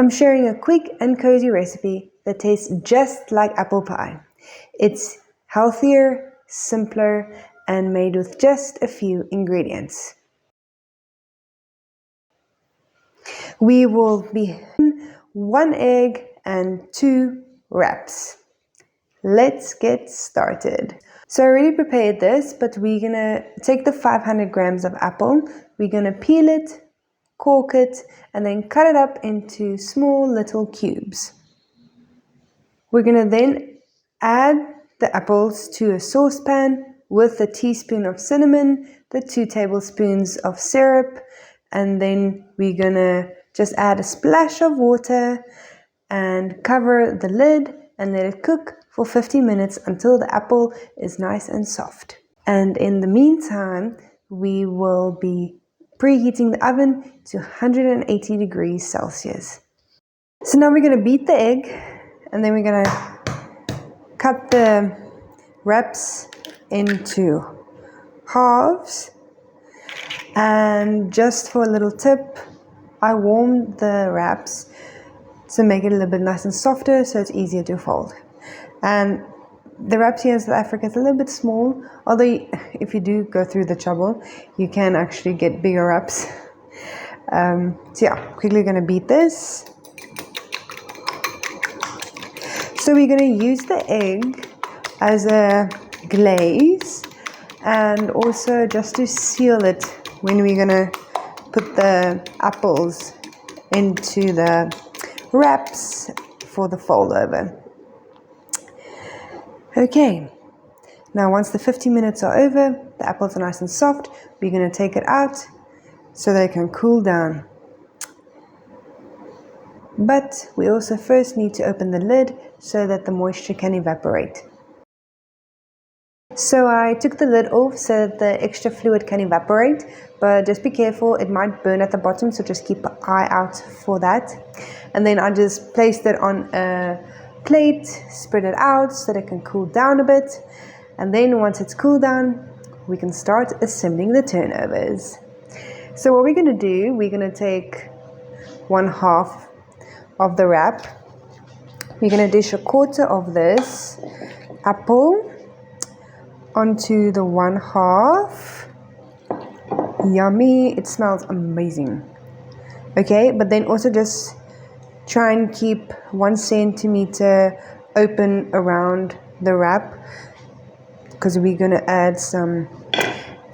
I'm sharing a quick and cozy recipe that tastes just like apple pie. It's healthier, simpler, and made with just a few ingredients. We will be 1 egg and 2 wraps. Let's get started. So I already prepared this, but we're gonna take the 500 grams of apple, we're gonna peel it, cork it, and then cut it up into small little cubes. We're gonna then add the apples to a saucepan with a teaspoon of cinnamon, the 2 tablespoons of syrup, and then we're gonna just add a splash of water and cover the lid and let it cook for 50 minutes until the apple is nice and soft. And in the meantime, we will be preheating the oven to 180 degrees Celsius. So now we're going to beat the egg, and then we're going to cut the wraps into halves. And just for a little tip, I warmed the wraps to make it a little bit nice and softer so it's easier to fold. And the wraps here in South Africa is a little bit small, although if you do go through the trouble, you can actually get bigger wraps. So yeah, quickly going to beat this. So we're going to use the egg as a glaze and also just to seal it when we're going to put the apples into the wraps for the fold over. Okay, now once the 50 minutes are over, the apples are nice and soft, we're going to take it out so they can cool down. But we also first need to open the lid so that the moisture can evaporate. So I took the lid off so that the extra fluid can evaporate, but just be careful, it might burn at the bottom, so just keep an eye out for that. And then I just placed it on a plate, spread it out so that it can cool down a bit. And then once it's cooled down, we can start assembling the turnovers. So what we're going to do, we're going to take 1/2 of the wrap. We're going to dish 1/4 of this apple onto the 1/2. Yummy, it smells amazing. Okay, but then also just try and keep 1 centimeter open around the wrap because we're going to add some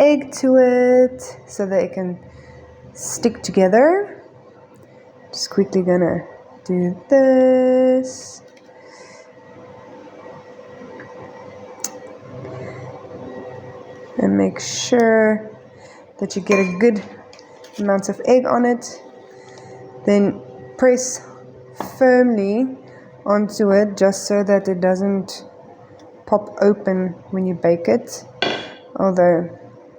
egg to it so that it can stick together. Just quickly gonna do this. And make sure that you get a good amount of egg on it. Then press firmly onto it just so that it doesn't pop open when you bake it, although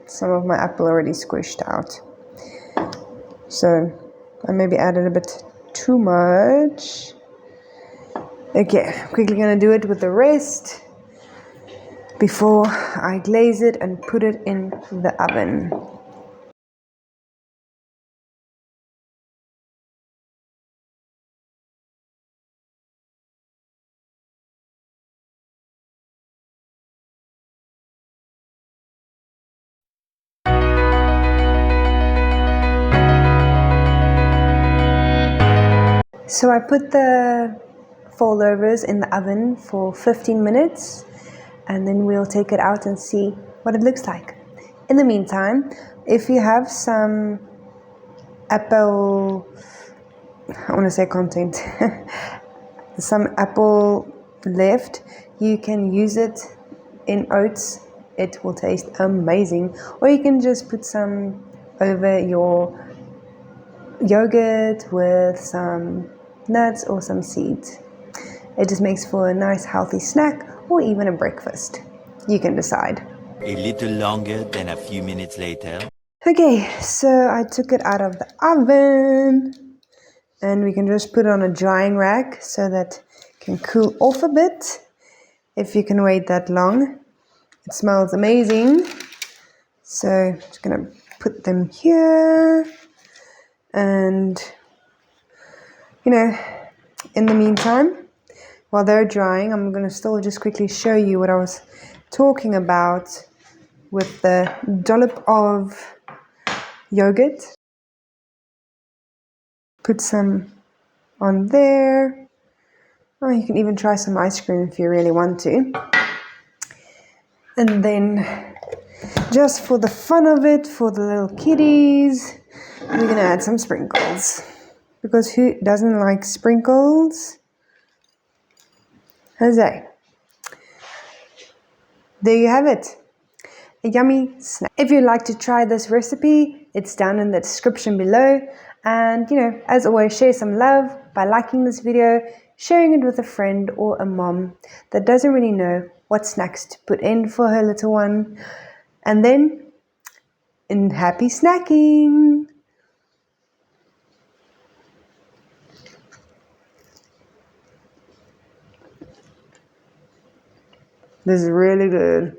some of my apple already squished out. So I maybe added a bit too much. Okay, quickly gonna do it with the rest before I glaze it and put it in the oven. So I put the foldovers in the oven for 15 minutes and then we'll take it out and see what it looks like. In the meantime, if you have some apple, I want to say content, some apple left, you can use it in oats. It will taste amazing. Or you can just put some over your yogurt with some nuts or some seeds. It just makes for a nice healthy snack or even a breakfast. You can decide. A little longer than a few minutes later. Okay, so I took it out of the oven and we can just put it on a drying rack so that it can cool off a bit if you can wait that long. It smells amazing. So just gonna put them here and You know, in the meantime, while they're drying, I'm going to still just quickly show you what I was talking about with the dollop of yogurt. Put some on there. Oh, you can even try some ice cream if you really want to. And then, just for the fun of it, for the little kiddies, we're going to add some sprinkles. Because who doesn't like sprinkles? Jose. There you have it. A yummy snack. If you'd like to try this recipe, it's down in the description below. And as always, share some love by liking this video, sharing it with a friend or a mom that doesn't really know what snacks to put in for her little one. And then, happy snacking! This is really good.